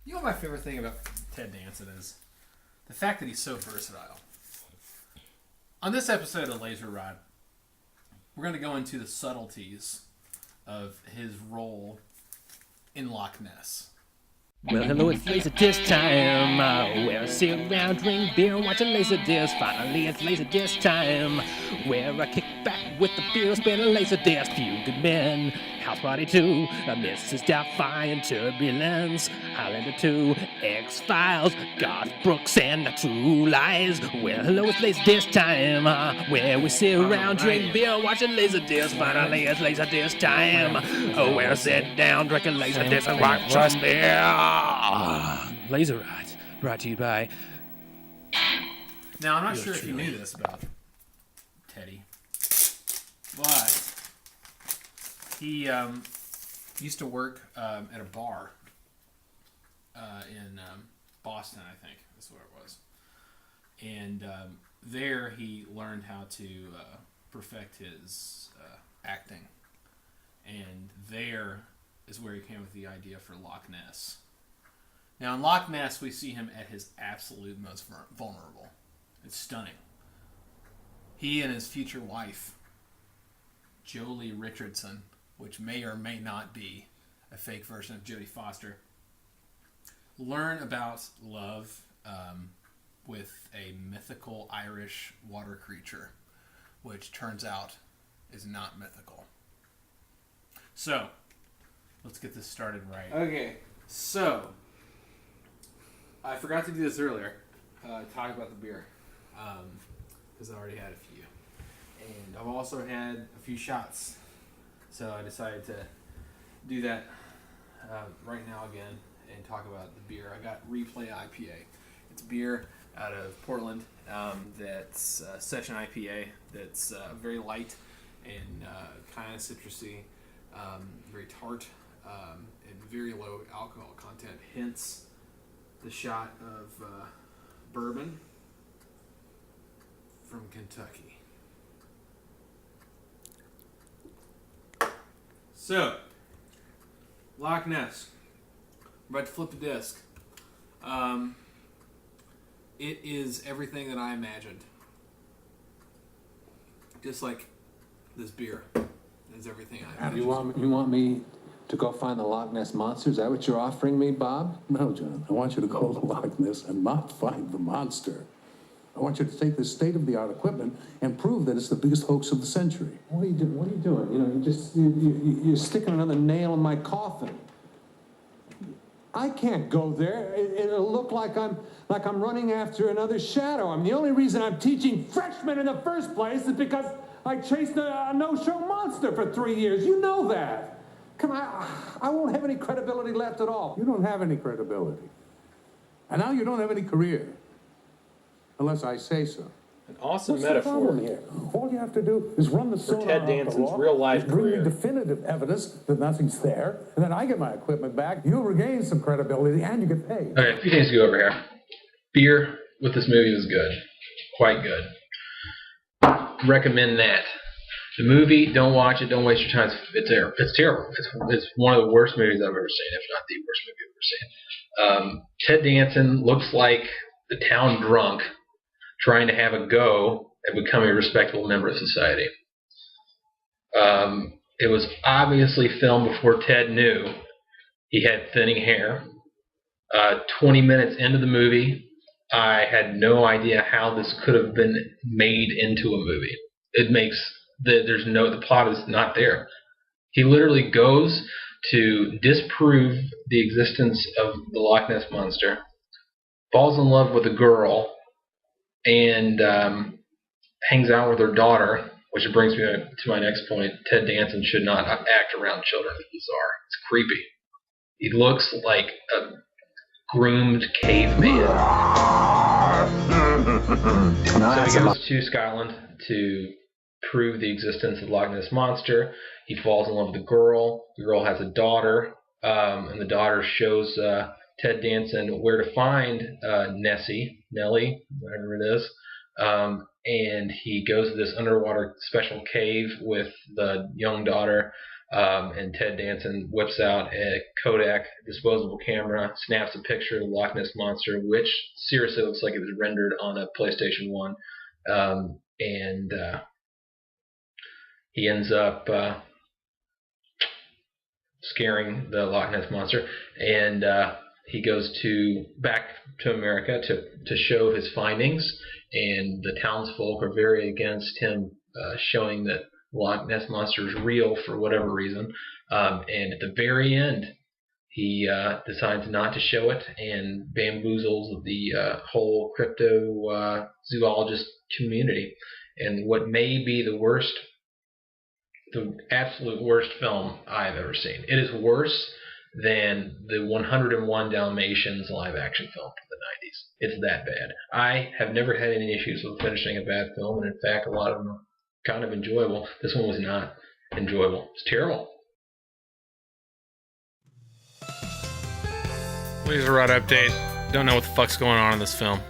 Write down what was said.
You know what my favorite thing about Ted Danson is? The fact that he's so versatile. On this episode of LaserRot, we're going to go into the subtleties of his role in Loch Ness. Well, hello, it's LaserDisc time. Where I sit around, drink beer, and watch a LaserDisc. Finally, it's LaserDisc time. Where I kick back with the beer, spin a LaserDisc. Few good men, House Party 2, Mrs. Doubtfire and Turbulence, Highlander 2, X-Files, Garth Brooks, and the True Lies. Well, hello, it's LaserDisc time. Where we sit around, drink beer, and watch a LaserDisc. Finally, it's LaserDisc time. Oh, where I sit down, drink a LaserDisc, and watch some beer. LaserRot, brought to you by... Now, I'm not sure if you knew this about Teddy, but he used to work at a bar in Boston, I think. That's where it was. And there he learned how to perfect his acting. And there is where he came with the idea for Loch Ness. Now, in Loch Ness, we see him at his absolute most vulnerable. It's stunning. He and his future wife, Jolie Richardson, which may or may not be a fake version of Jodie Foster, learn about love with a mythical Irish water creature, which turns out is not mythical. So, let's get this started right. Okay, so I forgot to do this earlier, talk about the beer, because I already had a few. And I've also had a few shots, so I decided to do that right now again and talk about the beer. I got Replay IPA. It's beer out of Portland that's Session IPA that's very light and kind of citrusy, very tart, and very low alcohol content, hence the shot of bourbon from Kentucky. So, Loch Ness. I'm about to flip the disc. It is everything that I imagined. Just like this beer is everything I imagined. You want me to go find the Loch Ness Monster? Is that what you're offering me, Bob? No, John. I want you to go to Loch Ness and not find the monster. I want you to take this state-of-the-art equipment and prove that it's the biggest hoax of the century. What are you doing? You know, you're sticking another nail in my coffin. I can't go there. It'll look like I'm running after another shadow. I mean, the only reason I'm teaching freshmen in the first place is because I chased a no-show monster for 3 years. You know that. Come on, I won't have any credibility left at all. You don't have any credibility. And now you don't have any career. Unless I say so. An awesome What's metaphor the problem here? All you have to do is run the sonar Ted off the Danson's law, real-life bring me career. definitive evidence that nothing's there, and then I get my equipment back, you regain some credibility, and you get paid. Okay, a few things to go over here. Beer with this movie was good. Quite good. Recommend that. The movie, don't watch it, don't waste your time. It's terrible. It's one of the worst movies I've ever seen, if not the worst movie I've ever seen. Ted Danson looks like the town drunk trying to have a go at becoming a respectable member of society. It was obviously filmed before Ted knew he had thinning hair. 20 minutes into the movie, I had no idea how this could have been made into a movie. It makes the plot is not there. He literally goes to disprove the existence of the Loch Ness Monster, falls in love with a girl, and hangs out with her daughter, which brings me to my next point. Ted Danson should not act around children. It's bizarre. It's creepy. He looks like a groomed caveman. So he goes to Scotland to prove the existence of the Loch Ness Monster. He falls in love with a girl. The girl has a daughter, and the daughter shows Ted Danson where to find Nellie, whatever it is. And he goes to this underwater special cave with the young daughter And Ted Danson whips out a Kodak disposable camera, snaps a picture of the Loch Ness Monster, which seriously looks like it was rendered on a PlayStation 1. And he ends up scaring the Loch Ness Monster. And he goes back to America to show his findings. And the townsfolk are very against him showing that Loch Ness Monster is real for whatever reason. And at the very end, he decides not to show it and bamboozles the whole cryptozoologist community. And what may be the absolute worst film I've ever seen. It is worse than the 101 Dalmatians live action film from the 90s. It's that bad. I have never had any issues with finishing a bad film, and in fact, a lot of them are kind of enjoyable. This one was not enjoyable. It's terrible. LaserRot update. Don't know what the fuck's going on in this film.